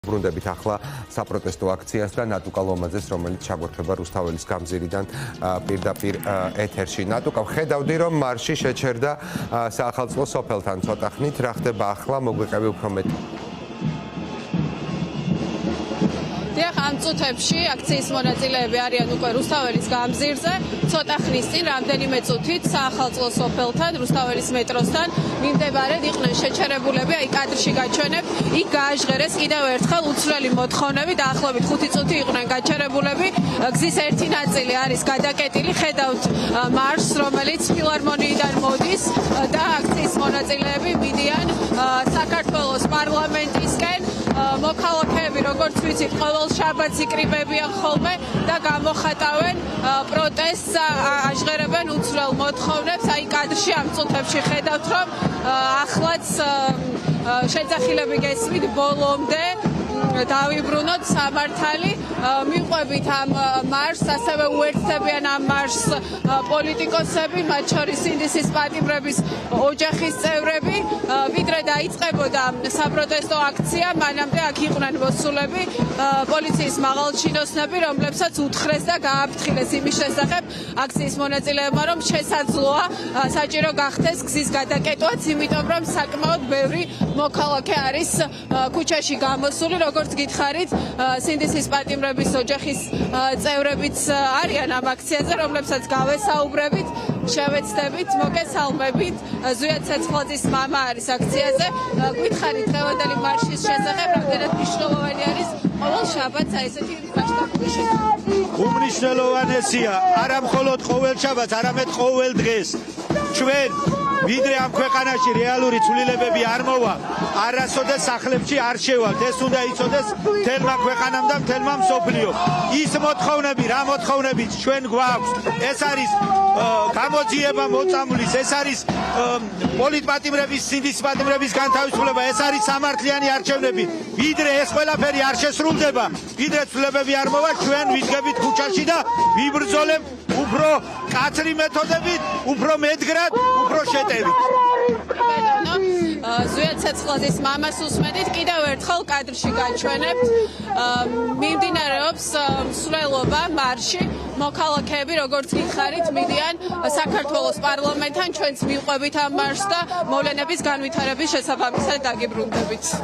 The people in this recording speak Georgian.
ბრუნდებით ახლა საპროტესტო აქციას და ნატუკა ლომაძეს, რომელიც ჩაგვერთვება რუსთაველის გამზირიდან პირდაპირ ეთერში. ნატუკა, ხედავდი, რომ მარში შეჩერდა საახალწლო სოფელთან ცოტა ხნით, რა ხდება ახლა, მოგვიყევი უფრო მეტი. ამ წუთებში აქციის მონაწილეები არიან უკვე რუსთაველის გამზირზე. ცოტა ხნის წინ რამდენიმე წუთით საახალწლო სოფელთან, რუსთაველის მეტროსთან მიმდებარედ იყვნენ შეჩერებულები, აი კადრში გაჩვენებ, იქ გააჟღერეს კიდევ ერთხელ უცვლელი მოთხოვნები, დაახლოებით 5 წუთი იყვნენ გაჩერებულები. გზის ერთი ნაწილი არის გადაკეტილი, ხედავთ მარშს, რომელიც ფილარმონიიდან მოდის და აქციის მონაწილეები მიდიან საქართველოს პარლამენტისკენ. მოქალაქეები, როგორც ვიცით, ყოველ შაბათს იკრიბებიან ხოლმე და გამოხატავენ პროტესტს, აჟღერებენ უცვლელ მოთხოვნებს. აი კადრში ამ წუთებში ხედავთ, რომ ახლაც შეძახილები გესმით ბოლომდე დავიბრუნოთ სამართალი, მიყვებით ამ მარშს, ასევე უერთდებიან ამ მარშს პოლიტიკოსები, მათ შორის სინდისის პატიმრების ოჯახის წევრები. ვიდრე დაიწყებოდა საპროტესტო აქცია, მანამდე აქ იყვნენ მოსულები, პოლიციის მაღალჩინოსნები, რომლებსაც უთხრეს და გააფრთხილეს იმის შესახებ აქციის მონაწილეებმა, რომ შესაძლოა საჭირო გახდეს გზის გადაკეტვაც, იმიტომ რომ საკმაოდ ბევრი მოქალაქე არის ქუჩაში გამოსული. როგორც გითხარით, სინდისის პატიმრების ოჯახის წევრებიც არიან ამ აქციაზე, რომლებსაც გავესაუბრებით, შევეცდებით, მოგესალმებით. ზვიად ცეცხლაძის მამა არის აქციაზე. გითხარით დღევანდელი მარშის შესახებ, რამდენად მნიშვნელოვანი არის ყოველ შაბათს აი ესეთი მასშტაბური შესაძლებლობა. უმნიშვნელოვანესია არა მხოლოდ ყოველ შაბათს, არამედ ყოველ დღეს. ჩვენ ვიდრე ამ ქვეყანაში რეალური ცვლილებები არ მოვა, არასოდეს სახლებში არ შევალთ. ეს უნდა იცოდეს მთელმა ქვეყანამ და მთელმა მსოფლიომ. ის მოთხოვნები, რა მოთხოვნები ჩვენ გვაქვს, ეს არის გამოძიება მოწამვლის, ეს არის პოლიტპატიმრების, სინდისის პატიმრების განთავისუფლება, ეს არის სამართლიანი არჩევნები. ვიდრე ეს ყველაფერი არ შესრულდება, ვიდრე ცვლილებები არ მოვა, ჩვენ ვიდგებით ქუჩაში და ვიბრძოლებთ უფრო კაცრი მეთოდებით, უფრო მედგრად, უფრო შეტევით. ზვიად ცეცხლაძის მამას უსმენით, კიდევ ერთხელ კადრში გაჩვენებთ, მიმდინარეობს მსვლელობა მარში. მოქალაქეები, როგორც გითხარით, მიდიან საქართველოს პარლამენტთან, ჩვენც მივყვებით ამ მარშს და მოვლენების განვითარების შესაბამისად დაგიბრუნდებით.